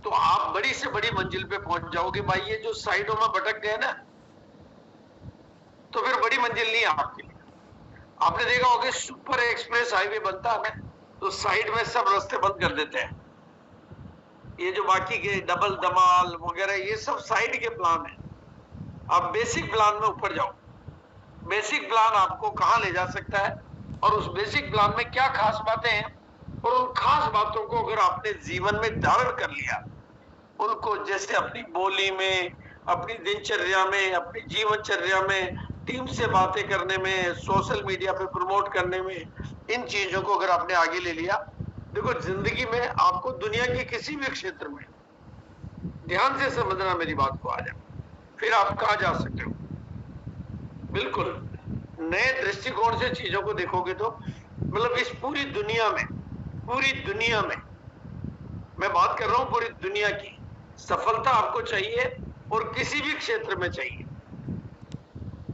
तो आप बड़ी से बड़ी मंजिल पे पहुंच जाओगे। भाई ये जो साइडों में भटक गए ना, तो फिर बड़ी मंजिल नहीं है आपके लिए। आपने देखा होगा सुपर एक्सप्रेस हाईवे बनता है ना, तो साइड में सब रास्ते बंद कर देते हैं। ये जो बाकी के डबल दमाल वगैरह ये सब साइड के प्लान है। आप बेसिक प्लान में ऊपर जाओ। बेसिक प्लान आपको कहां ले जा सकता है और उस बेसिक प्लान में क्या खास बातें हैं, और उन खास बातों को अगर आपने जीवन में धारण कर लिया, उनको जैसे अपनी बोली में, अपनी दिनचर्या में, अपनी जीवनचर्या में, टीम से बातें करने में, सोशल मीडिया पे प्रमोट करने में, इन चीजों को अगर आपने आगे ले लिया, देखो जिंदगी में आपको दुनिया के किसी भी क्षेत्र में, ध्यान से समझना मेरी बात को, आ जाए फिर आप कहां जा सकते हो। बिल्कुल नए दृष्टिकोण से चीजों को देखोगे तो मतलब इस पूरी दुनिया में मैं बात कर रहा हूं पूरी दुनिया की, सफलता आपको चाहिए और किसी भी क्षेत्र में चाहिए।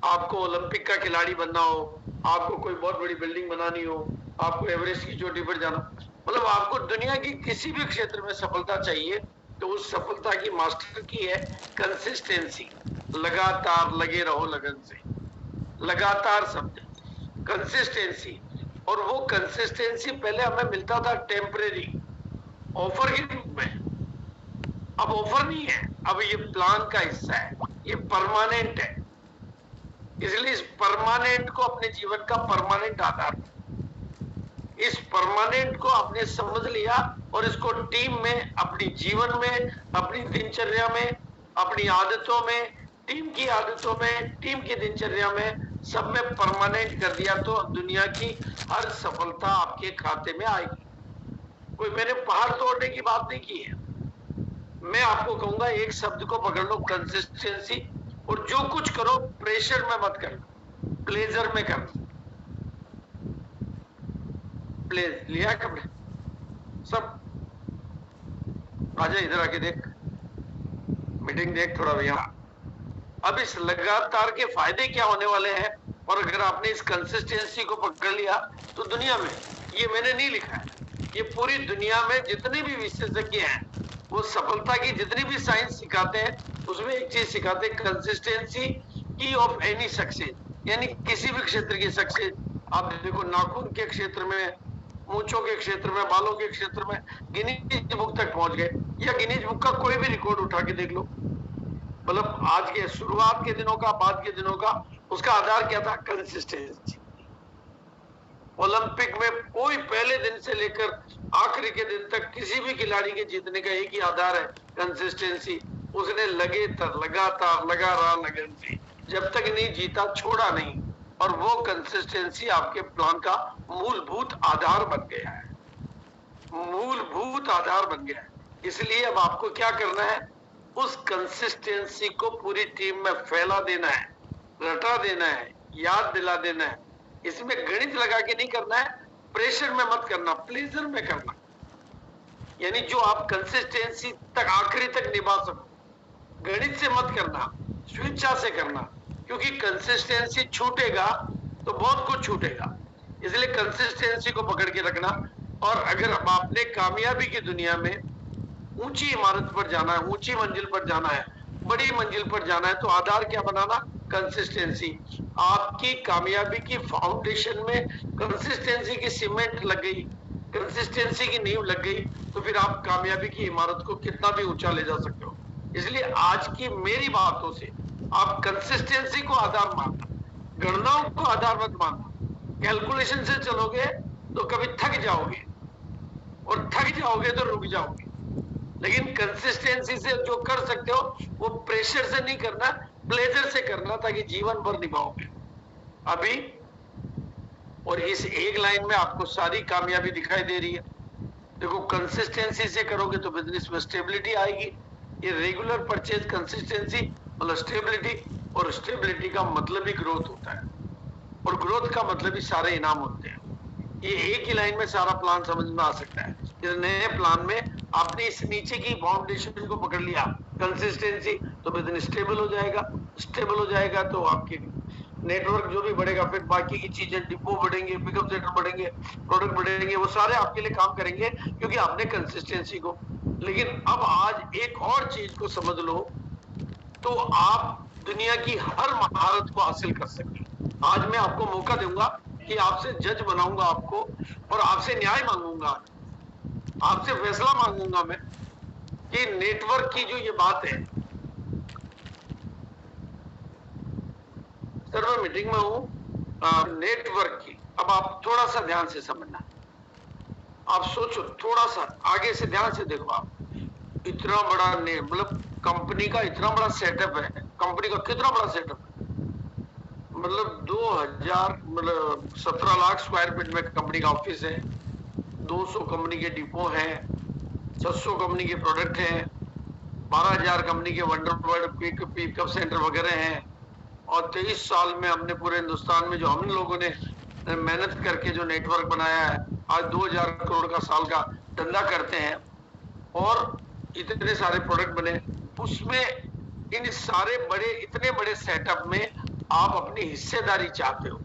आपको ओलंपिक का खिलाड़ी बनना हो, आपको कोई बहुत बड़ी बिल्डिंग बनानी हो, आपको एवरेस्ट की चोटी पर जाना, मतलब आपको दुनिया की किसी भी क्षेत्र में सफलता चाहिए, तो उस सफलता की मास्टर की है कंसिस्टेंसी। लगातार लगे रहो लगन से, लगातार समझे कंसिस्टेंसी। और वो कंसिस्टेंसी पहले हमें मिलता था टेम्परेरी, ऑफर के रूप में। अब ऑफर नहीं है, अब ये प्लान का हिस्सा है, ये परमानेंट है। इसलिए इस परमानेंट को अपने जीवन का परमानेंट आधार, इस परमानेंट को आपने समझ लिया और इसको टीम में, अपनी जीवन में, अपनी दिनचर्या में, अपनी आदतों में, टीम की आदतों में, टीम की दिनचर्या में, सब में परमानेंट कर दिया, तो दुनिया की हर सफलता आपके खाते में आएगी। कोई मैंने पहाड़ तोड़ने की बात नहीं की है। मैं आपको कहूंगा एक शब्द को पकड़ लो, कंसिस्टेंसी। और जो कुछ करो प्रेशर में मत करना, प्लेजर में करना। प्लेज लिया कपड़े सब, आजा इधर आके देख, मीटिंग देख थोड़ा भैया। अब इस लगातार के फायदे क्या होने वाले हैं, और अगर आपने इस कंसिस्टेंसी को पकड़ लिया तो दुनिया में, ये मैंने नहीं लिखा है, ये पूरी दुनिया में जितने भी विशेषज्ञ हैं वो सफलता की जितनी भी साइंस सिखाते हैं, उसमें एक चीज सिखाते हैं, कंसिस्टेंसी की ऑफ एनी सक्सेस, यानी किसी भी क्षेत्र की सक्सेस। आप देखो नाखून के क्षेत्र में, मूंछों के क्षेत्र में, बालों के क्षेत्र में गिनीज बुक तक पहुंच गए, या गिनीज बुक का कोई भी रिकॉर्ड उठा के देख लो। मतलब आज के शुरुआत के दिनों का, बाद के दिनों का, उसका आधार क्या था? कंसिस्टेंसी। ओलंपिक में कोई पहले दिन से लेकर आखिरी के दिन तक किसी भी खिलाड़ी के जीतने का एक ही आधार है, कंसिस्टेंसी। उसने लगातार लगा रहा लगन से, जब तक नहीं जीता छोड़ा नहीं, और वो कंसिस्टेंसी आपके प्लान का मूलभूत आधार बन गया है, मूलभूत आधार बन गया है। इसलिए अब आपको क्या करना है, उस कंसिस्टेंसी को पूरी टीम में फैला देना है, रटा देना है, याद दिला देना है। इसमें गणित लगा के नहीं करना है, प्रेशर में मत करना, प्लेजर में करना। यानी जो आप कंसिस्टेंसी तक आखिरी तक निभा सको, गणित से मत करना, स्वेच्छा से करना, क्योंकि कंसिस्टेंसी छूटेगा तो बहुत कुछ छूटेगा। इसलिए कंसिस्टेंसी को पकड़ के रखना। और अगर आपने कामयाबी की दुनिया में ऊंची इमारत पर जाना है, ऊंची मंजिल पर जाना है, बड़ी मंजिल पर जाना है, तो आधार क्या बनाना? कंसिस्टेंसी। आपकी कामयाबी की फाउंडेशन में कंसिस्टेंसी की सीमेंट लग गई, कंसिस्टेंसी की नींव लग गई, तो फिर आप कामयाबी की इमारत को कितना भी ऊंचा ले जा सकते हो। इसलिए आज की मेरी बातों से आप कंसिस्टेंसी को आधार मानना, गणनाओं को आधार मत मानना। कैलकुलेशन से चलोगे तो कभी थक जाओगे, और थक जाओगे तो रुक जाओगे। लेकिन कंसिस्टेंसी से जो कर सकते हो वो प्रेशर से नहीं करना, प्लेजर से करना, ताकि जीवन भर निभाओगे। अभी और इस एक लाइन में आपको सारी कामयाबी दिखाई दे रही है। देखो कंसिस्टेंसी से करोगे तो बिजनेस में स्टेबिलिटी आएगी। ये रेगुलर परचेज कंसिस्टेंसी मतलब स्टेबिलिटी, और स्टेबिलिटी का मतलब ही ग्रोथ होता है, और ग्रोथ का मतलब ही सारे इनाम होते हैं। ये एक ही लाइन में सारा प्लान समझ में आ सकता है। इस नए प्लान में आपने इस नीचे की फाउंडेशन को पकड़ लिया, कंसिस्टेंसी, तो बिजनेस स्टेबल हो जाएगा। स्टेबल हो जाएगा तो आपकी नेटवर्क जो भी बढ़ेगा, फिर बाकी की चीजें, डिपो बढ़ेंगे, पिकअप सेंटर बढ़ेंगे, प्रोडक्ट बढ़ेंगे, वो सारे आपके लिए काम करेंगे, क्योंकि आपने कंसिस्टेंसी को लेकिन अब आज एक और चीज को समझ लो तो आप दुनिया की हर महारत को हासिल कर सकें। आज मैं आपको मौका दूंगा कि आपसे जज बनाऊंगा आपको और आपसे न्याय मांगूंगा, आपसे फैसला मांगूंगा मैं कि नेटवर्क की जो ये बात है, सर मैं मीटिंग में हूं, नेटवर्क की अब आप थोड़ा सा ध्यान से समझना। आप सोचो, थोड़ा सा आगे से ध्यान से देखो। आप इतना बड़ा मतलब कंपनी का इतना बड़ा सेटअप है, कंपनी का कितना बड़ा सेटअप है, मतलब 2000 मतलब 17 लाख स्क्वायर फीट में कंपनी का ऑफिस है, 200 कंपनी के डिपो हैं, 600 कंपनी के प्रोडक्ट हैं, 12,000 कंपनी के वंडरवर्ल्ड पिकअप सेंटर वगैरह हैं। और 23 साल में हमने पूरे हिंदुस्तान में जो हम लोगों ने मेहनत करके जो नेटवर्क बनाया है, आज 2000 करोड़ का साल का धंधा करते हैं और इतने सारे प्रोडक्ट बने। उसमें इन सारे बड़े इतने बड़े सेटअप में आप अपनी हिस्सेदारी चाहते हो।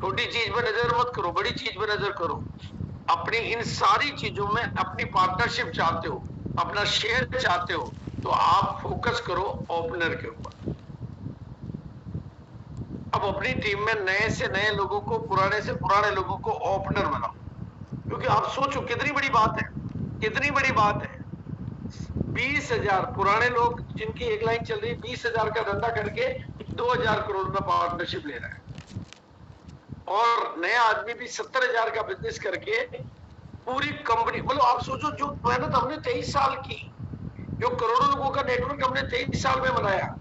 छोटी चीज पे नजर मत करो, बड़ी चीज पे नजर करो। अपनी इन सारी चीजों में अपनी पार्टनरशिप चाहते हो, अपना शेयर चाहते हो, तो आप फोकस करो ओपनर के ऊपर। अब अपनी टीम में नए से नए लोगों को, पुराने से पुराने लोगों को ओपनर बनाओ, क्योंकि आप सोचो कितनी बड़ी बात है, कितनी बड़ी बात है। 20,000 पुराने लोग जिनकी एक लाइन चल रही है, 20,000 का धंधा करके 2000 करोड़ में पार्टनरशिप ले रहा है, और नया आदमी भी 70,000 का बिजनेस करके पूरी कंपनी, मतलब आप सोचो जो मेहनत हमने 23 साल की, जो करोड़ों लोगों का नेटवर्क हमने 23 साल में बनाया,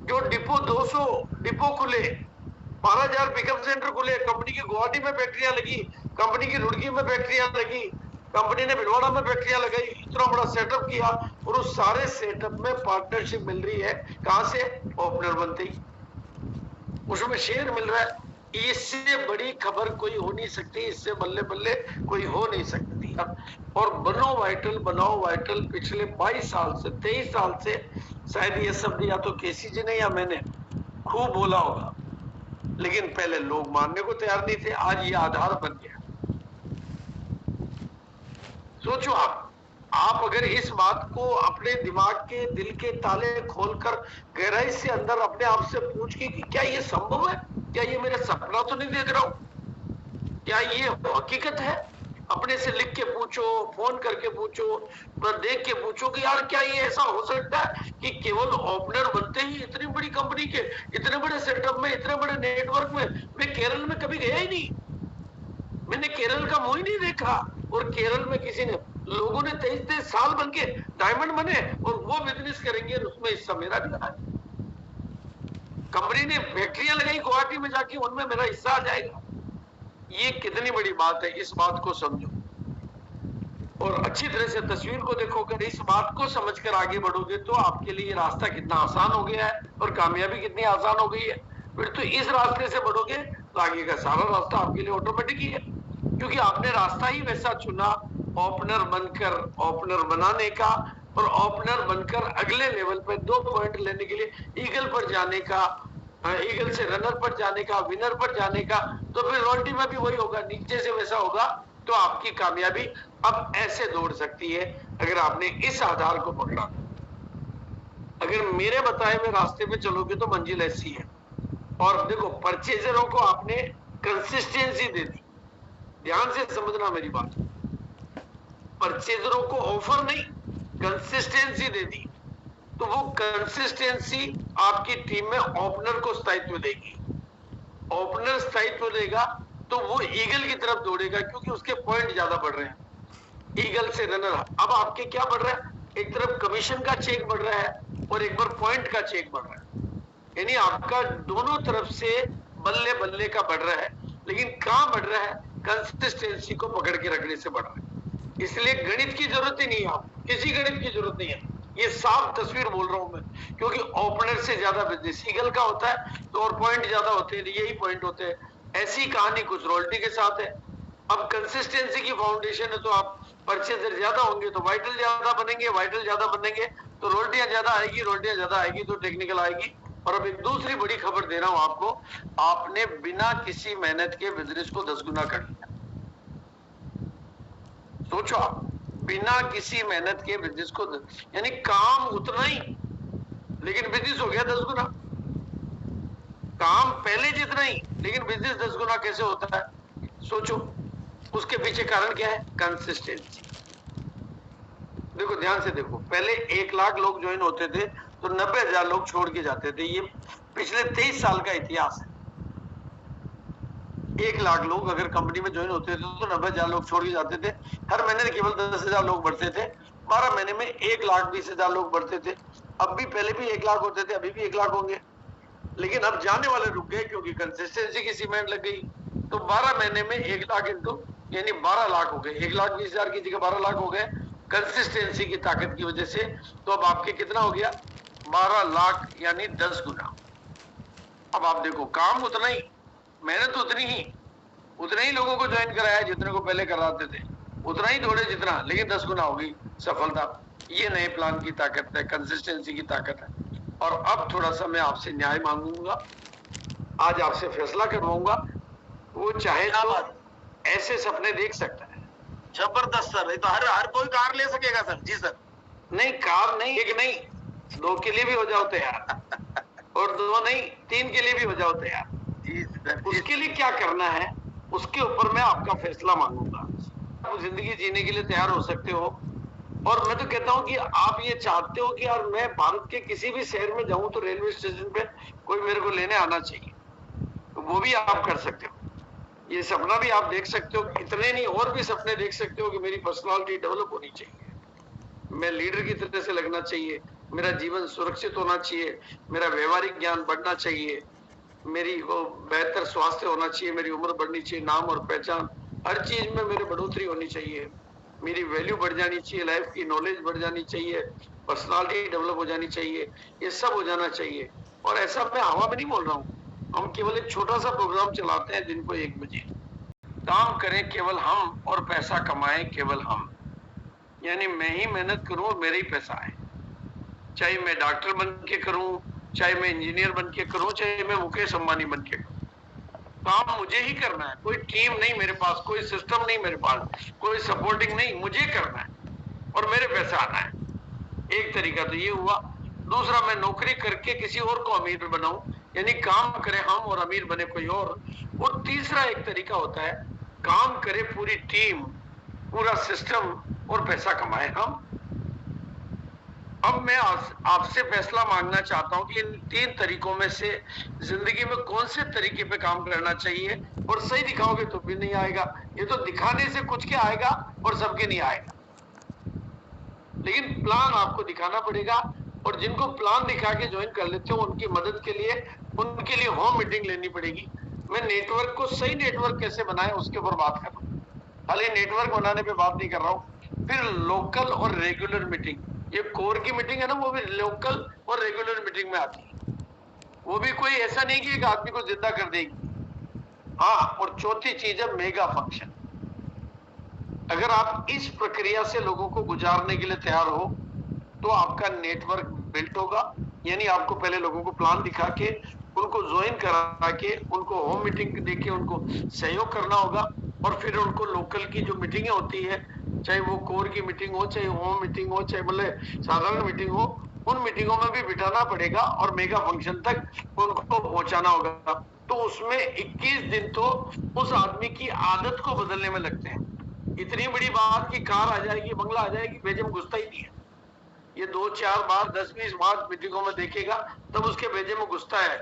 जो डिपो 200 डिपो खुले, 12,000 पिकअप सेंटर खुले, कंपनी की गुवाहाटी में फैक्ट्रियां लगी, कंपनी की रुड़की में फैक्ट्रियां लगी, कंपनी ने भिलवाड़ा में फैक्ट्रियां लगाई, इतना बड़ा सेटअप किया, और उस सारे सेटअप में पार्टनरशिप मिल रही है। कहां से? ओपनर बनते ही उसमें शेयर मिल रहा है। इससे बड़ी खबर कोई हो नहीं सकती, इससे बल्ले बल्ले कोई हो नहीं सकती। और बनो वाइटल, बनाओ वाइटल। पिछले 22 साल से, 23 साल से शायद ये शब्द या तो केसी जी ने या मैंने खूब बोला होगा, लेकिन पहले लोग मानने को तैयार नहीं थे, आज ये आधार बन गया। सोचो आप अगर इस बात को अपने दिमाग के, दिल के ताले खोलकर गहराई से अंदर अपने आप से पूछ के कि क्या ये संभव है, क्या ये मेरा सपना तो नहीं देख रहा हूं, क्या ये हकीकत है, अपने से लिख के पूछो, फोन करके पूछो, पर देख के पूछो कि यार क्या ये ऐसा हो सकता है कि केवल ओपनर बनते ही इतनी बड़ी कंपनी के, इतने बड़े सेटअप में, इतने बड़े नेटवर्क में। मैं केरल में कभी गया ही नहीं, मैंने केरल का मुंह ही नहीं देखा, और केरल में किसी ने, लोगों ने 23 साल बन के डायमंड बने और वो बिजनेस करेंगे, और उसमें हिस्सा मेरा भी रहा। कंपनी ने फैक्ट्रियां लगाई गुवाहाटी में जाके, उनमें मेरा हिस्सा आ जाएगा। ये कितनी बड़ी बात है, इस बात को समझो और अच्छी तरह से तस्वीर को देखो। अगर इस बात को समझकर आगे बढ़ोगे तो आपके लिए रास्ता कितना आसान हो गया है और कामयाबी कितनी आसान हो गई है। फिर तो इस रास्ते से बढ़ोगे तो आगे का सारा रास्ता आपके लिए ऑटोमेटिक ही है, क्योंकि आपने रास्ता ही वैसा चुना, ओपनर बनकर ओपनर बनाने का, और ओपनर बनकर अगले लेवल पे 2 पॉइंट लेने के लिए ईगल पर जाने का, ईगल से रनर पर जाने का, विनर पर जाने का। तो फिर रॉयल्टी में भी वही होगा, नीचे से वैसा होगा। तो आपकी कामयाबी अब ऐसे दौड़ सकती है अगर आपने इस आधार को पकड़ा। अगर मेरे बताए हुए रास्ते पे चलोगे तो मंजिल ऐसी है। और देखो, परचेजरों को आपने कंसिस्टेंसी दे दी, ध्यान से समझना मेरी बात। परचेजरों को ऑफर नहीं, कंसिस्टेंसी दे दी, तो वो कंसिस्टेंसी आपकी टीम में ओपनर को स्थायित्व देगी। ओपनर स्थायित्व देगा तो वो ईगल की तरफ दौड़ेगा, क्योंकि उसके पॉइंट ज्यादा बढ़ रहे हैं। ईगल से रनर, अब आपके क्या बढ़ रहा है? एक तरफ कमीशन का चेक बढ़ रहा है और एक बार पॉइंट का चेक बढ़ रहा है, यानी आपका दोनों तरफ से बल्ले बल्ले का बढ़ रहा है। लेकिन कहां बढ़ रहा है? कंसिस्टेंसी को पकड़ के रखने से बढ़ रहा है। इसलिए गणित की जरूरत ही नहीं है, आपको किसी गणित की जरूरत नहीं है। ये साफ तस्वीर बोल रहा हूं मैं, क्योंकि ओपनर से ज्यादा बिजनेस ईगल का होता है, तो और पॉइंट ज्यादा होते हैं, यही पॉइंट होते हैं। ऐसी कहानी कुछ रॉयल्टी के साथ है। अब कंसिस्टेंसी की फाउंडेशन है, तो आप परचेजर ज्यादा होंगे तो वाइटल ज्यादा बनेंगे, वाइटल ज्यादा बनेंगे तो रोल्टियां ज्यादा आएगी, रोल्टियां ज्यादा आएगी तो टेक्निकल आएगी। और अब एक दूसरी बड़ी खबर दे रहा हूं आपको, आपने बिना किसी मेहनत के बिजनेस को 10 गुना कर लिया। सोचो आप, बिना किसी मेहनत के बिजनेस को, यानी काम उतना ही लेकिन बिजनेस हो गया 10 गुना। काम पहले जितना ही लेकिन बिजनेस 10 गुना कैसे होता है? सोचो, उसके पीछे कारण क्या है? कंसिस्टेंसी। देखो ध्यान से देखो, पहले 1 लाख लोग ज्वाइन होते थे तो 90,000 लोग छोड़ के जाते थे। ये पिछले 23 साल का इतिहास है। 1 लाख लोग अगर कंपनी में ज्वाइन होते थे तो 90,000 लोग छोड़ के जाते थे। हर महीने केवल 10,000 लोग बढ़ते थे। 12 महीने में 1,20,000 लोग बढ़ते थे। अब भी पहले भी 1 लाख होते थे, अभी भी 1 लाख होंगे, लेकिन अब जाने वाले रुक गए क्योंकि कंसिस्टेंसी की सीमेंट लग गई। तो 12 महीने में 1 लाख इंटू यानी 12 लाख हो गए। 1,20,000 की जगह 12 लाख हो गए कंसिस्टेंसी की ताकत की वजह से। तो अब आपके कितना हो गया? 12 लाख यानी 10 गुना। अब आप देखो, काम उतना ही, मेहनत उतने ही लोगों को ज्वाइन कराया जितने को पहले कराते थे, उतना ही दौड़े जितना, लेकिन 10 गुना होगी सफलता। ये नए प्लान की ताकत है, कंसिस्टेंसी की ताकत है। और अब थोड़ा सा मैं आपसे न्याय मांगूंगा, आज आपसे फैसला करवाऊंगा। वो चाहे तो ऐसे सपने देख सकता है। जबरदस्त सर, ये तो हर कोई कार ले सकेगा सर। जी सर। नहीं, कार नहीं, एक नहीं, 2 के लिए भी हो जाओ तैयार और 2 नहीं, 3 के लिए भी हो जाओ तैयार। जी सर। उसके लिए क्या करना है, उसके ऊपर मैं आपका फैसला मांगूंगा। आप जिंदगी जीने के लिए तैयार हो सकते हो। और मैं तो कहता हूं कि आप ये चाहते हो कि यार मैं भारत के किसी भी शहर में जाऊं तो रेलवे स्टेशन पे कोई मेरे को लेने आना चाहिए, तो वो भी आप कर सकते हो। ये सपना भी आप देख सकते हो। इतने नहीं, और भी सपने देख सकते हो कि मेरी पर्सनालिटी डेवलप होनी चाहिए, मैं लीडर की तरह से लगना चाहिए, मेरा जीवन सुरक्षित होना चाहिए, मेरा व्यवहारिक ज्ञान बढ़ना चाहिए, मेरी वो बेहतर स्वास्थ्य होना चाहिए, मेरी उम्र बढ़नी चाहिए, नाम और पहचान हर चीज में मेरी बढ़ोतरी होनी चाहिए, मेरी वैल्यू बढ़ जानी चाहिए, लाइफ की नॉलेज बढ़ जानी चाहिए, पर्सनालिटी डेवलप हो जानी चाहिए, ये सब हो जाना चाहिए। और ऐसा मैं हवा में नहीं बोल रहा हूँ, हम केवल एक छोटा सा प्रोग्राम चलाते हैं दिन को 1 बजे। काम करें केवल हम और पैसा कमाएं केवल हम, यानी मैं ही मेहनत करूं और मेरा ही पैसा आए। चाहे मैं डॉक्टर बन के करूं, चाहे मैं इंजीनियर बन के करूं, चाहे मैं मुकेश अंबानी बन के करूं, काम मुझे ही करना है। कोई टीम नहीं मेरे पास, कोई सिस्टम नहीं मेरे पास, कोई सपोर्टिंग नहीं, मुझे करना है और मेरे पैसा आना है। एक तरीका तो ये हुआ। दूसरा, मैं नौकरी करके किसी और को अमीर बनाऊं, यानी काम करे हम और अमीर बने कोई और। तीसरा एक तरीका होता है, काम करे पूरी टीम, पूरा सिस्टम और पैसा कमाए हम। अब मैं आपसे फैसला मांगना चाहता हूं कि इन 3 तरीकों में से जिंदगी में कौन से तरीके पे काम करना चाहिए। और सही दिखाओगे तो भी नहीं आएगा, ये तो दिखाने से कुछ क्या आएगा और सबके नहीं आएगा, लेकिन प्लान आपको दिखाना पड़ेगा। और जिनको प्लान दिखा के ज्वाइन कर लेते हो उनकी मदद के लिए, उनके लिए होम मीटिंग लेनी पड़ेगी। मैं नेटवर्क को, सही नेटवर्क कैसे बनाए उसके ऊपर बात कर रहा हूँ, खाली नेटवर्क बनाने पे बात नहीं कर रहा हूँ। फिर लोकल और रेगुलर मीटिंग, ये कोर की मीटिंग है ना, वो भी लोकल और रेगुलर मीटिंग में आती है। वो भी कोई ऐसा नहीं कि एक आदमी को जिंदा कर देगी। हाँ, और चौथी चीज है मेगा फंक्शन। अगर आप इस प्रक्रिया से लोगों को गुजारने के लिए तैयार हो तो आपका नेटवर्क बिल्ट होगा। यानी आपको पहले लोगों को प्लान दिखा के, उनको ज्वाइन करा के, उनको होम मीटिंग देके उनको सहयोग करना होगा। और फिर उनको लोकल की जो मीटिंगें होती है, चाहे वो कोर की मीटिंग हो, चाहे होम मीटिंग हो, चाहे मतलब साधारण मीटिंग हो, उन मीटिंगों में भी बिठाना पड़ेगा और मेगा फंक्शन तक उनको पहुंचाना होगा। तो उसमें 21 दिन तो उस आदमी की आदत को बदलने में लगते हैं। इतनी बड़ी बात कि कार आ जाएगी, बंगला आ जाएगी, भेजे में घुसता ही नहीं है। ये 2-4 बार 10-20 बार मीटिंगों में देखेगा तब उसके भेजे में घुसता है।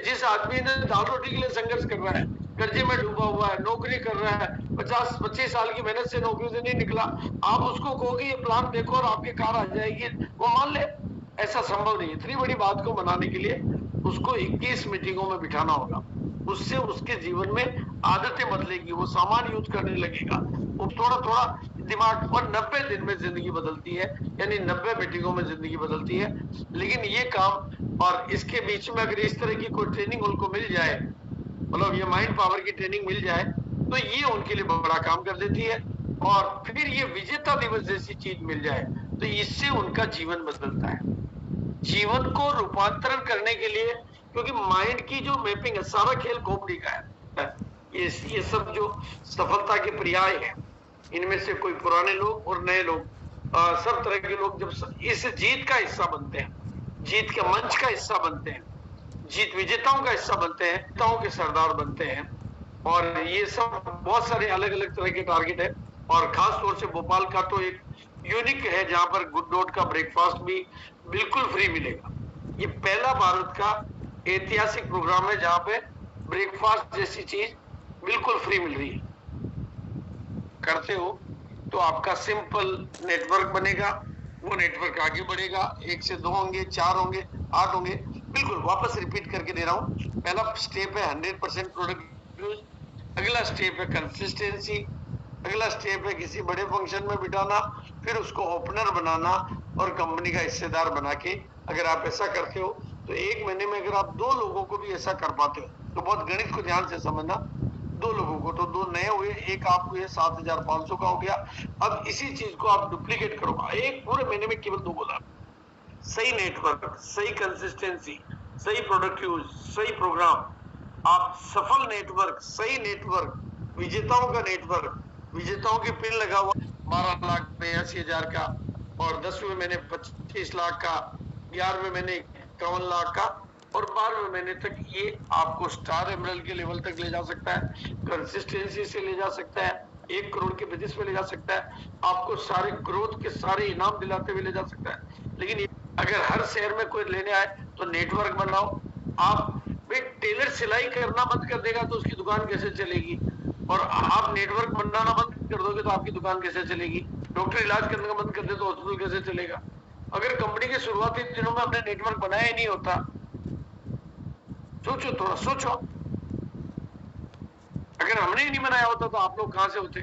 जिस आदमी ने दाल रोटी के लिए संघर्ष कर रहा है, कर्जे में डूबा हुआ है, नौकरी कर रहा है, 50-25 साल की मेहनत से नौकरी से नहीं निकला, आप उसको कहोगे ये प्लान देखो और आपकी कार आ जाएगी, वो मान ले? ऐसा संभव नहीं। इतनी बड़ी बात को मनाने के लिए उसको 21 मीटिंगों में बिठाना होगा। उससे उसके जीवन में आदतें बदलेगी, वो सामान यूज करने लगेगा, वो थोड़ा थोड़ा दिमाग। और 90 दिन में जिंदगी बदलती है, यानी 90 मीटिंगों में जिंदगी बदलती है। लेकिन ये काम, और इसके बीच में अगर इस तरह की कोई ट्रेनिंग उनको मिल जाए, मतलब ये माइंड पावर की ट्रेनिंग मिल जाए, तो ये उनके लिए बड़ा काम कर देती है। और फिर ये विजेता दिवस जैसी चीज मिल जाए तो इससे उनका जीवन बदलता है। जीवन को रूपांतरण करने के लिए, क्योंकि माइंड की जो मैपिंग है, सारा खेल खोपड़ी का है। ये सब जो सफलता के पर्याय है, इनमें से कोई पुराने लोग और नए लोग, सब तरह के लोग जब इस जीत का हिस्सा बनते हैं, जीत के मंच का हिस्सा बनते हैं, जीत विजेताओं का हिस्सा बनते हैं, विजेताओं के सरदार बनते हैं। और ये सब बहुत सारे अलग अलग तरह के टारगेट है। और खास तौर से भोपाल का तो एक यूनिक है जहां पर गुड नोट का ब्रेकफास्ट भी बिल्कुल फ्री मिलेगा। ये पहला भारत का ऐतिहासिक प्रोग्राम है जहां पे ब्रेकफास्ट जैसी चीज बिल्कुल फ्री मिल रही है। करते हो तो आपका सिंपल नेटवर्क बनेगा, वो नेटवर्क आगे बढ़ेगा। 1 से 2 होंगे, 4 होंगे, 8 होंगे। बिल्कुल वापस रिपीट करके दे रहा हूं। पहला स्टेप है 100% प्रोडक्ट यूज, अगला स्टेप है कंसिस्टेंसी, अगला स्टेप है किसी बड़े फंक्शन में बिठाना, फिर उसको ओपनर बनाना और कंपनी का हिस्सेदार बना के अगर आप ऐसा करते हो तो 1 महीने में अगर आप 2 लोगों को भी ऐसा कर पाते हो तो बहुत गणित को ध्यान से समझना। 2 लोगों को तो 2 नए हुए, एक आप हुए, 7,500 का हो गया। अब इसी चीज को आप डुप्लीकेट करो, एक पूरे महीने में केवल 2 बोला। सही नेटवर्क, सही कंसिस्टेंसी, सही प्रोडक्ट यूज, सही प्रोग्राम, आप सफल नेटवर्क, सही नेटवर्क, विजेताओं का नेटवर्क, विजेताओं की पिन लगा हुआ 12,82,000 का, और 10वें महीने 25 लाख का, 11वें महीने 51 लाख का, और 12वें महीने तक ये आपको स्टार एमरल्ड के लेवल तक ले जा सकता है, कंसिस्टेंसी से ले जा सकता है, 1 करोड़ के बिजनेस में ले जा सकता है, आपको सारे ग्रोथ के सारे इनाम दिलाते हुए ले जा सकता है। लेकिन अगर हर शहर में कोई लेने आए तो नेटवर्क बनाओ। आप भाई टेलर सिलाई करना बंद कर देगा तो उसकी दुकान कैसे चलेगी, और आप नेटवर्क बनाना बंद कर दोगे तो आपकी दुकान कैसे चलेगी। डॉक्टर इलाज करने का बंद कर दे तो हॉस्पिटल कैसे चलेगा। अगर कंपनी के शुरुआती दिनों में हमने नेटवर्क बनाया ही नहीं होता, सोचो, थोड़ा सोचो, अगर हमने ही नहीं बनाया होता तो आप लोग कहां से होते,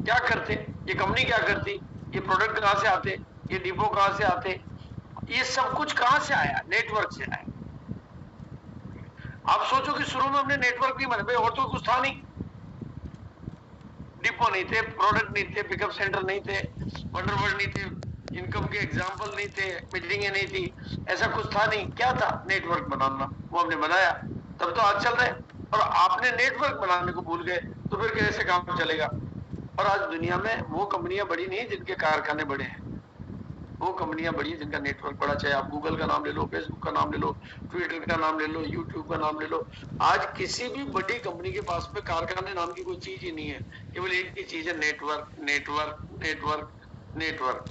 क्या करते, ये कंपनी क्या करती, ये प्रोडक्ट कहां से आते, ये डिपो कहां से आते, ये सब कुछ कहां से आया, नेटवर्क से आया। आप सोचो कि शुरू में हमने नेटवर्क नहीं बनाया, और तो कुछ था नहीं, डिपो नहीं थे, प्रोडक्ट नहीं थे, पिकअप सेंटर नहीं थे, वंडरवर्ल्ड नहीं थे, इनकम के एग्जाम्पल नहीं थे, मीटिंगें नहीं थी, ऐसा कुछ था नहीं। क्या था, नेटवर्क बनाना, वो हमने बनाया, तब तो आज चल रहे हैं। और आपने नेटवर्क बनाने को भूल गए तो फिर कैसे काम चलेगा। और आज दुनिया में वो कंपनियां बड़ी नहीं है जिनके कारखाने बड़े हैं, वो कंपनियां बड़ी है जिनका नेटवर्क बड़ा। चाहे आप गूगल का नाम ले लो, फेसबुक का नाम ले लो, ट्विटर का नाम ले लो, यूट्यूब का नाम ले लो। आज किसी भी बड़ी कंपनी के पास में कारखाने नाम की कोई चीज ही नहीं है, केवल एक ही चीज है, नेटवर्क, नेटवर्क, नेटवर्क, नेटवर्क।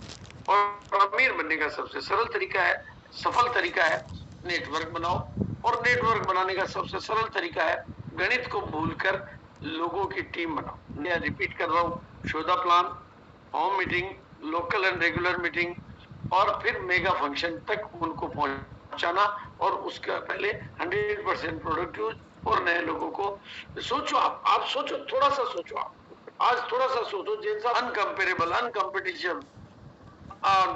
और अमीर बनने का सबसे सरल तरीका है, सफल तरीका है, नेटवर्क बनाओ। और नेटवर्क बनाने का सबसे सरल तरीका है, गणित को भूलकर लोगों की टीम बनाओ। मैं रिपीट कर रहा हूँ, शोधा plan, home meeting, local and regular meeting, और फिर मेगा फंक्शन तक उनको पहुंचाना। और उसका पहले 100% प्रोडक्ट यूज और नए लोगों को सोचो। आप सोचो, थोड़ा सा सोचो, आप आज थोड़ा सा सोचो, जैसा अनकंपेरेबल, अनकंपिटिशन,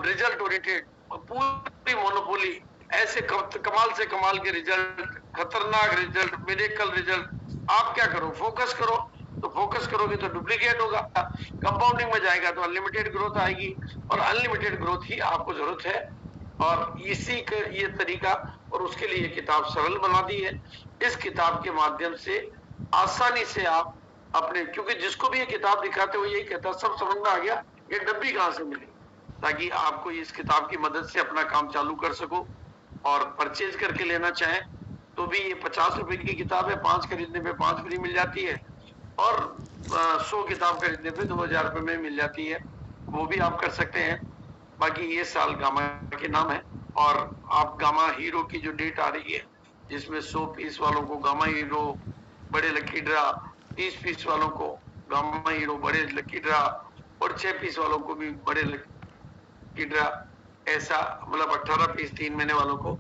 रिजल्ट ओरिएंटेड, पूरी मोनोपोली, ऐसे कमाल से कमाल के रिजल्ट, खतरनाक रिजल्ट, मिरेकल रिजल्ट। आप क्या करो, फोकस करो। तो फोकस करोगे तो डुप्लीकेट होगा, कंपाउंडिंग में जाएगा तो अनलिमिटेड ग्रोथ आएगी, और अनलिमिटेड ग्रोथ ही आपको जरूरत है। और इसी का ये तरीका, और उसके लिए किताब सरल बना दी है। इस किताब के माध्यम से आसानी से आप अपने, क्योंकि जिसको भी ये किताब दिखाते हुए यही कहता, सब समझ में आ गया ये डब्बी कहां से मिली, ताकि आपको इस किताब की मदद से अपना काम चालू कर सको। और परचेज करके लेना चाहें तो भी ये 50 रुपए की किताब है, 5 खरीदने पे 5 फ्री मिल जाती है, और 100 किताब खरीदने पे 2000 रुपए में मिल जाती है, वो भी आप कर सकते हैं। बाकी ये साल गामा के नाम है, और आप गामा हीरो की जो डेट आ रही है, जिसमें 100 पीस वालों को गामा हीरो बड़े लकी ड्रा, 30 पीस वालों को गामा हीरो बड़े लकी ड्रा, और 6 पीस वालों को भी बड़े लकी ड्रा, ऐसा मतलब 18 पीस 3 महीने वालों को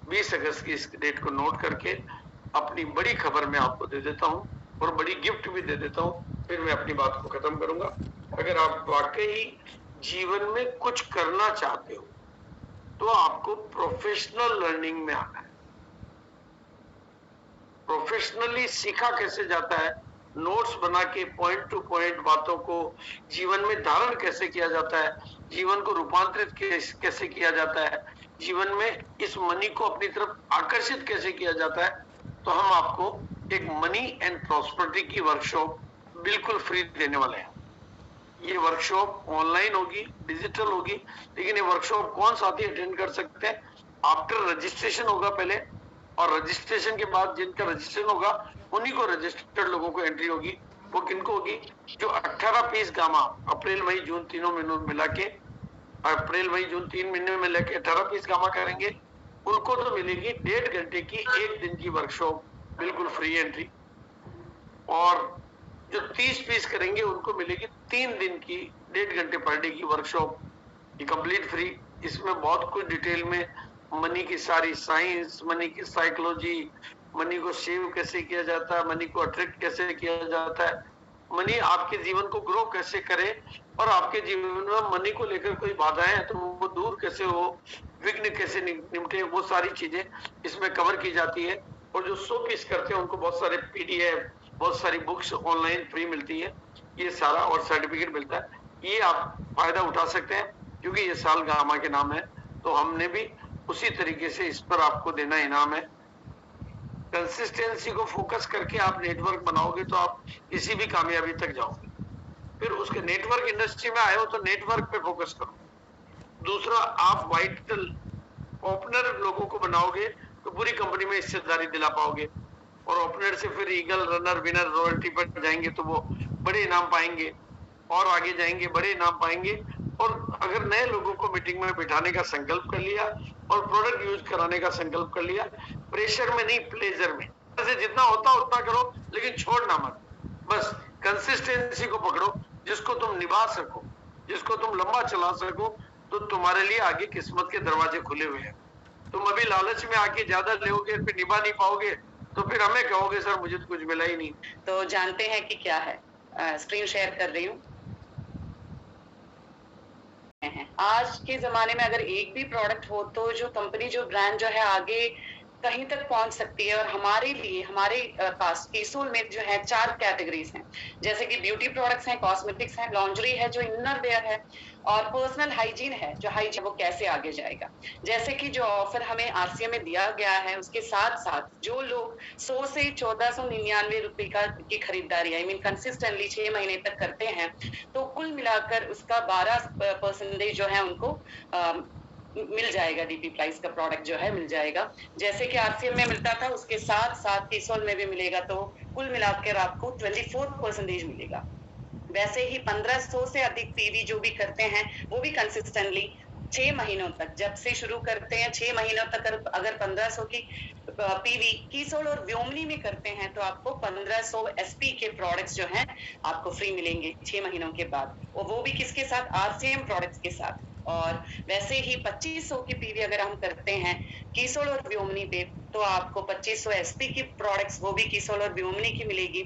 20 अगस्त की इस डेट को नोट करके अपनी बड़ी खबर में आपको दे देता हूँ, और बड़ी गिफ्ट भी दे देता हूँ। फिर मैं अपनी बात को खत्म करूंगा। अगर आप वाकई जीवन में कुछ करना चाहते हो तो आपको प्रोफेशनल लर्निंग में आना है। प्रोफेशनली सीखा कैसे जाता है, नोट्स बना के पॉइंट टू पॉइंट बातों को जीवन में धारण कैसे किया जाता है, जीवन को रूपांतरित कैसे किया जाता है, जीवन में इस मनी को अपनी तरफ आकर्षित कैसे किया जाता है, तो हम आपको एक मनी एंड प्रॉस्पेरिटी की वर्कशॉप बिल्कुल फ्री देने वाले हैं। ये वर्कशॉप ऑनलाइन होगी, डिजिटल होगी, लेकिन ये वर्कशॉप कौन साथी अटेंड कर सकते हैं? आफ्टर रजिस्ट्रेशन होगा पहले, और रजिस्ट्रेशन के बाद जिनका रजिस्ट्रेशन होगा उन्हीं को, रजिस्टर्ड लोगों को एंट्री होगी। वो किनको होगी? जो 18 पीस गामा अप्रैल मई जून तीनों महीनों में मिला के, अप्रैल मई जून 3 महीने में लेके 18 पीस गामा करेंगे, उनको तो मिलेगी 1.5 घंटे की 1 दिन की वर्कशॉप, बिल्कुल फ्री एंट्री। और जो 30 पीस करेंगे उनको मिलेगी 3 दिन की 1.5 घंटे पर डे की वर्कशॉप, ये कंप्लीट फ्री। इसमें बहुत कुछ डिटेल में मनी की सारी साइंस, मनी की साइकोलॉजी, मनी को सेव कैसे किया जाता है, मनी को अट्रैक्ट कैसे किया जाता है, मनी आपके जीवन को ग्रो कैसे करे, और आपके जीवन में मनी को लेकर कोई बाधाएं हैं तो वो दूर कैसे हो, विघ्न कैसे निपटे, वो सारी चीजें इसमें कवर की जाती है। और जो 100 पीस करते हैं उनको बहुत सारे पीडीएफ, बहुत सारी बुक्स ऑनलाइन फ्री मिलती है, ये सारा, और सर्टिफिकेट मिलता है। ये आप फायदा उठा सकते हैं क्योंकि ये साल गामा के नाम है, तो हमने भी उसी तरीके से इस पर आपको देना इनाम है। कंसिस्टेंसी को फोकस करके आप नेटवर्क बनाओगे तो आप किसी भी कामयाबी तक जाओगे। फिर उसके नेटवर्क इंडस्ट्री में आए हो तो नेटवर्क पे फोकस करो। दूसरा, आप वाइटल ओपनर लोगों को बनाओगे तो पूरी कंपनी में हिस्सेदारी दिला पाओगे, और ओपनर से फिर ईगल, रनर, विनर, रॉयल्टी पर जाएंगे तो वो बड़े इनाम पाएंगे, और आगे जाएंगे बड़े इनाम पाएंगे। और अगर नए लोगों को मीटिंग में बिठाने का संकल्प कर लिया और प्रोडक्ट यूज कराने का संकल्प कर लिया, प्रेशर में नहीं, प्लेजर में, जैसे जितना होता उतना करो, लेकिन छोड़ना मत। बस कंसिस्टेंसी को पकड़ो, जिसको तुम निभा सको, जिसको तुम लंबा चला सको, तो तुम्हारे लिए आगे किस्मत के दरवाजे खुले हुए हैं। तुम अभी लालच में आके ज्यादा लोगे, फिर निभा नहीं पाओगे, तो फिर हमें कहोगे सर मुझे तो कुछ मिला ही नहीं। तो जानते हैं कि क्या है। स्क्रीन शेयर कर रही हूँ। आज के जमाने में अगर एक भी प्रोडक्ट हो तो जो कंपनी, जो ब्रांड जो है आगे कहीं तक पहुंच सकती है। और हमारे लिए, हमारे पास केसोल में जो है 4 कैटेगरीज हैं, जैसे कि ब्यूटी प्रोडक्ट्स हैं, कॉस्मेटिक्स हैं, लॉन्ड्री है जो इनर वेयर है, और पर्सनल हाइजीन है जो हाइजीन, वो कैसे आगे जाएगा। जैसे कि जो ऑफर हमें आरसीएम में दिया गया है, उसके साथ साथ जो लोग 100 से 1499 रुपए की खरीदारी, आई मीन कंसिस्टेंटली 6 महीने तक करते हैं, तो कुल मिलाकर उसका 12% जो है उनको मिल जाएगा। डीपी प्राइस का प्रोडक्ट जो है मिल जाएगा। जैसे कि आरसीएम में मिलता था, उसके साथ साथ केसोल में भी मिलेगा, तो कुल मिलाकर आपको 24% मिलेगा। वैसे ही 1500 से अधिक पीवी जो भी करते हैं वो भी कंसिस्टेंटली 6 महीनों तक, जब से शुरू करते हैं 6 महीनों तक अगर 1500 की पीवी कीसोल और व्योमनी में करते हैं तो आपको 1500 एसपी के प्रोडक्ट्स जो हैं आपको फ्री मिलेंगे 6 महीनों के बाद, और वो भी किसके साथ? आरसीएम प्रोडक्ट्स के साथ। और वैसे ही 2500 की पीवी अगर हम करते हैं कीसोल और व्योमनी पे, तो आपको 2500 एसपी की प्रोडक्ट्स, वो भी कीसोल और व्योमनी की मिलेगी,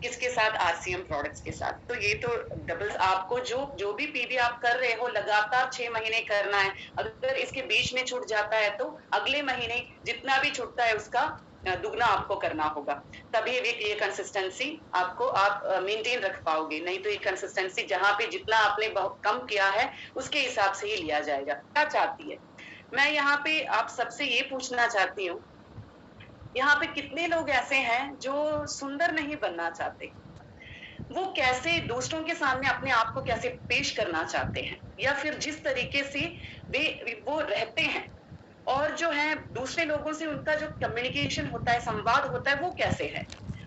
किसके साथ? आरसीएम प्रोडक्ट्स के साथ। तो ये तो डबल, आपको जो भी पीवी आप कर रहे हो लगातार 6 महीने करना है। अगर इसके बीच में छूट जाता है तो अगले महीने जितना भी छूटता है उसका दुगना आपको करना होगा, तभी ये कंसिस्टेंसी आपको आप मेंटेन रख पाओगे। नहीं तो ये कंसिस्टेंसी जहां पे जितना आपने बहुत कम किया है उसके हिसाब से ही लिया जाएगा। क्या चाहती है मैं यहाँ पे आप सबसे ये पूछना चाहती हूँ, यहाँ पे कितने लोग ऐसे हैं जो सुंदर नहीं बनना चाहते? वो कैसे दूसरों के सामने अपने आप को कैसे पेश करना चाहते हैं, या फिर जिस तरीके से वो रहते हैं और जो है दूसरे लोगों से उनका जो कम्युनिकेशन होता है, संवाद होता है, वो कैसे है,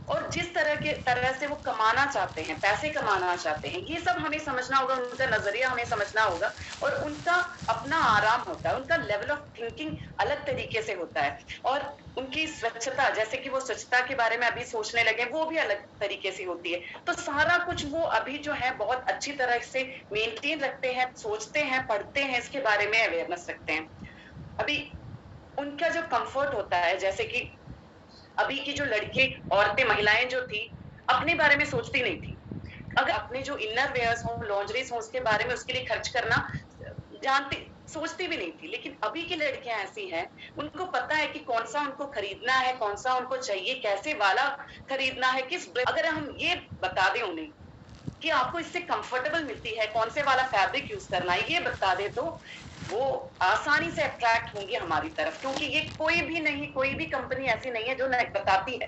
और जिस तरह से वो कमाना चाहते हैं, पैसे कमाना चाहते हैं, ये सब हमें समझना होगा। उनका नजरिया हमें समझना होगा, और उनका अपना आराम होता है, उनका लेवल ऑफ थिंकिंग अलग तरीके से होता है, और उनकी स्वच्छता, जैसे कि वो स्वच्छता के बारे में अभी सोचने लगे, वो भी अलग तरीके से होती है। तो सारा कुछ वो अभी जो है बहुत अच्छी तरह से मेंटेन रखते हैं, सोचते हैं, पढ़ते हैं, इसके बारे में अवेयरनेस रखते हैं। अभी उनका जो कंफर्ट होता है, जैसे कि अभी की जो लड़की, औरतें, महिलाएं जो थी अपने बारे में सोचती नहीं थी। अगर अपने जो इनर वेयर्स हो, लॉन्ड्रीज हो, उसके बारे में उसके लिए खर्च करना जानती, सोचती भी नहीं थी। लेकिन अभी की लड़कियां ऐसी हैं, उनको पता है कि कौन सा उनको खरीदना है, कौन सा उनको चाहिए, कैसे वाला खरीदना है, किस, अगर हम ये बता दें उन्हें कि आपको इससे कंफर्टेबल मिलती है, कौन से वाला फैब्रिक यूज करना है, ये बता दे, तो वो आसानी से अट्रैक्ट होंगी हमारी तरफ। क्योंकि ये कोई भी कंपनी ऐसी नहीं है जो नहीं बताती है।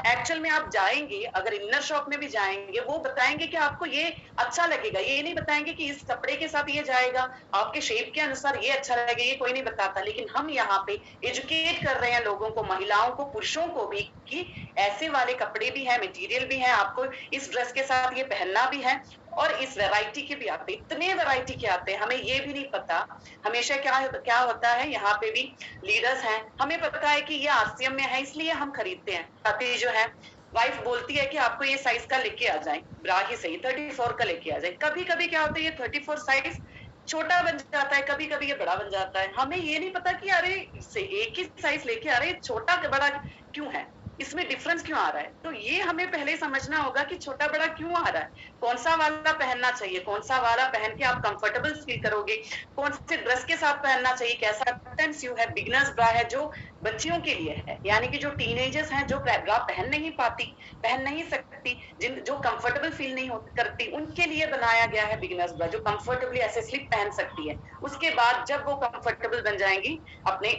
एक्चुअल में आप जाएंगे, अगर इनर शॉप में भी जाएंगे, वो बताएंगे कि आपको ये अच्छा लगेगा, ये नहीं बताएंगे कि इस कपड़े के साथ ये जाएगा, आपके शेप के अनुसार ये अच्छा लगेगा, ये कोई नहीं बताता। लेकिन हम यहाँ पे एजुकेट कर रहे हैं लोगों को, महिलाओं को, पुरुषों को भी, कि ऐसे वाले कपड़े भी हैं, मटेरियल भी हैं, आपको इस ड्रेस के साथ ये पहनना भी है, और इस वैरायटी के भी आते हैं, इतने वैरायटी के आते हैं, हमें ये भी नहीं पता। हमेशा क्या होता है, यहाँ पे भी लीडर्स हैं, हमें पता है कि ये आरसीएम में है इसलिए हम खरीदते हैं। अति जो है वाइफ बोलती है कि आपको ये साइज का लेके आ जाए, ब्रा ही सही 34 का लेके आ जाए। कभी कभी क्या होता है, ये 34 साइज छोटा बन जाता है, कभी कभी ये बड़ा बन जाता है। हमें ये नहीं पता कि अरे एक ही साइज लेके आ रहे, छोटा बड़ा क्यों है, इसमें डिफरेंस क्यों आ रहा है। तो ये हमें पहले समझना होगा कि छोटा बड़ा क्यों आ रहा है, कौन सा वाला पहनना चाहिए, कौन सा वाला पहन के आप कंफर्टेबल फील करोगे, कौन से ड्रेस के साथ पहनना चाहिए, कैसा टेंस यू है, बिगनर्स ब्रा है जो बच्चियों के लिए है, यानी कि जो टीनेजर्स हैं, जो ब्रा पहन नहीं पाती, पहन नहीं सकती, जो कंफर्टेबल फील नहीं करती, उनके लिए बनाया गया है बिगनर्स ब्रा, जो कंफर्टेबली ऐसे स्लिप पहन सकती है। उसके बाद जब वो कंफर्टेबल बन जाएंगी, अपने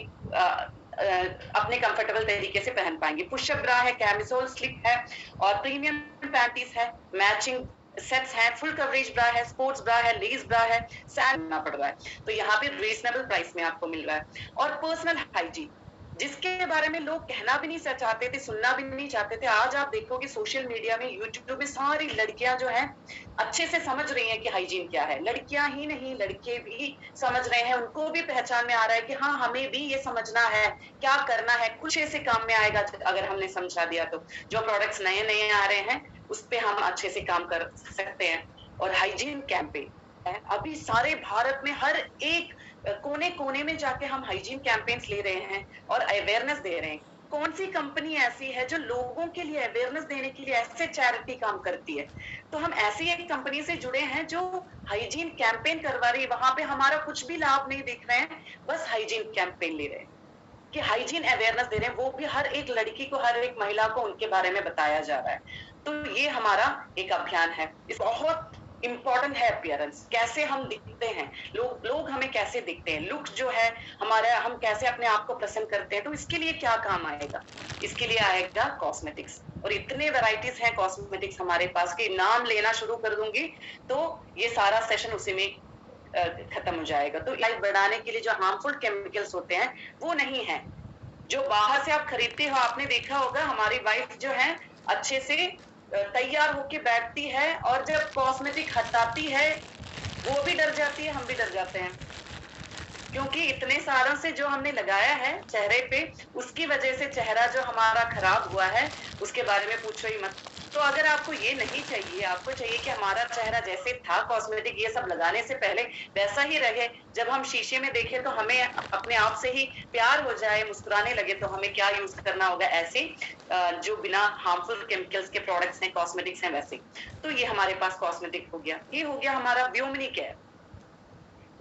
कंफर्टेबल तरीके से पहन पाएंगे। पुशअप ब्रा है, कैमिसोल स्लिप है, और प्रीमियम पैंटीज है, मैचिंग सेट्स हैं, फुल कवरेज ब्रा है, स्पोर्ट्स ब्रा है, लेस ब्रा है, सैंड ना पड़ रहा है, तो यहाँ पे रीजनेबल प्राइस में आपको मिल रहा है। और पर्सनल हाइजीन, जिसके बारे में लोग कहना भी नहीं चाहते थे, सुनना भी नहीं चाहते थे, आज आप देखोगे सोशल मीडिया में, यूट्यूब में सारी लड़कियां जो हैं अच्छे से समझ रही हैं कि हाइजीन क्या है। लड़कियां ही नहीं, लड़के भी समझ रहे हैं, उनको भी पहचान में आ रहा है कि हाँ, हमें भी ये समझना है क्या करना है, कुछ ऐसे काम में आएगा अगर हमने समझा दिया तो। जो प्रोडक्ट्स नए नए आ रहे हैं उस पर हम अच्छे से काम कर सकते हैं। और हाइजीन कैंपेन है, अभी सारे भारत में हर एक कोने कोने में जाके हम हाइजीन कैंपेन्स ले रहे हैं और अवेयरनेस दे रहे हैं। कौन सी कंपनी ऐसी है जो लोगों के लिए अवेयरनेस देने के लिए ऐसे चैरिटी काम करती है। तो हम ऐसी एक कंपनी से जुड़े हैं जो हाइजीन कैंपेन करवा रही है, वहां पे हमारा कुछ भी लाभ नहीं दिख रहे हैं, बस हाइजीन कैंपेन ले रहे हैं कि हाइजीन अवेयरनेस दे रहे हैं, वो भी हर एक लड़की को, हर एक महिला को उनके बारे में बताया जा रहा है। तो ये हमारा एक अभियान है, इस बहुत इंपॉर्टेंट है। अपीयरेंस, कैसे हम दिखते हैं, लोग हमें कैसे दिखते हैं, लुक जो है हमारा, हम कैसे अपने आप को पसंद करते हैं। तो इसके लिए क्या काम आएगा, इसके लिए आएगा कॉस्मेटिक्स, और इतने वैरायटीज हैं कॉस्मेटिक्स हमारे पास कि नाम लेना शुरू कर दूंगी तो ये सारा सेशन उसी में खत्म हो जाएगा। तो लाइफ बढ़ाने के लिए जो हार्मफुल केमिकल्स होते हैं वो नहीं है, जो बाहर से आप खरीदते हो। आपने देखा होगा हमारी वाइफ जो है अच्छे से तैयार होके बैठती है, और जब कॉस्मेटिक हटाती है वो भी डर जाती है, हम भी डर जाते हैं, क्योंकि इतने सालों से जो हमने लगाया है चेहरे पे, उसकी वजह से चेहरा जो हमारा खराब हुआ है उसके बारे में पूछो ही मत। तो अगर आपको ये नहीं चाहिए, आपको चाहिए कि हमारा चेहरा जैसे था कॉस्मेटिक ये सब लगाने से पहले वैसा ही रहे, जब हम शीशे में देखें तो हमें अपने आप से ही प्यार हो जाए, मुस्कुराने लगे, तो हमें क्या यूज करना होगा, ऐसे जो बिना हार्मफुल केमिकल्स के प्रोडक्ट्स हैं, कॉस्मेटिक्स हैं वैसे। तो ये हमारे पास कॉस्मेटिक हो गया, ये हो गया हमारा व्योमिनी केयर,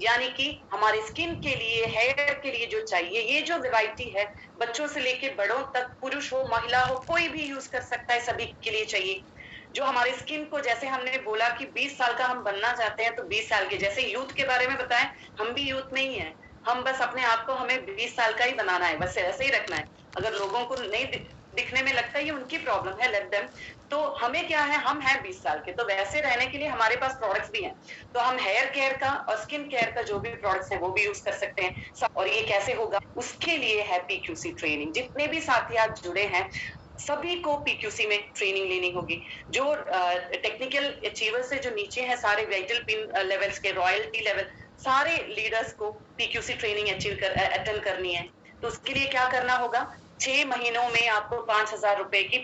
यानी कि हमारी स्किन के लिए, हेयर के लिए जो चाहिए, ये जो वैरायटी है बच्चों से लेके बड़ों तक, पुरुष हो महिला हो कोई भी यूज कर सकता है, सभी के लिए चाहिए। जो हमारी स्किन को, जैसे हमने बोला कि 20 साल का हम बनना चाहते हैं, तो 20 साल के, जैसे यूथ के बारे में बताएं, हम भी यूथ में ही हैं, हम बस अपने आप को हमें 20 साल का ही बनाना है, बस ऐसे ही रखना है। अगर लोगों को नहीं दिखने में लगता है ये उनकी प्रॉब्लम है, लेट देम। तो हमें क्या है, हम हैं 20 साल के, तो वैसे रहने के लिए हमारे पास प्रोडक्ट्स भी हैं। तो हम हेयर केयर का और स्किन केयर का जो भी प्रोडक्ट्स हैं वो भी यूज कर सकते हैं। और ये कैसे होगा, उसके लिए है पीक्यूसी ट्रेनिंग। जितने भी साथी आज जुड़े हैं सभी को पीक्यूसी में ट्रेनिंग लेनी होगी। जो टेक्निकल अचीवर से जो नीचे हैं, सारे वाइटल पिन लेवल्स के, रॉयल्टी लेवल, सारे लीडर्स को पीक्यूसी ट्रेनिंग अटेंड करनी है। तो उसके लिए क्या करना होगा, 6 महीनों में आपको 5,000 रुपए की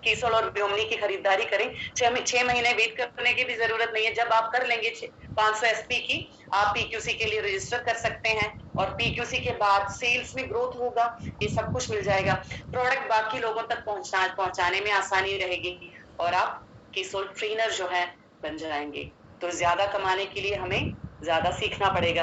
कीसोल और व्योमिनी की खरीदारी करें। 6 महीने वेट करने की भी जरूरत नहीं है। जब आप कर लेंगे 500 एसपी की, आप पीक्यूसी के लिए रजिस्टर कर सकते हैं, और पीक्यूसी के बाद सेल्स में ग्रोथ होगा, ये सब कुछ मिल जाएगा। प्रोडक्ट बाकी लोगों तक पहुंचाने में आसानी रहेगी, और आप कीसोल ट्रेनर जो है बन जाएंगे। तो ज्यादा कमाने के लिए हमें ज्यादा सीखना पड़ेगा।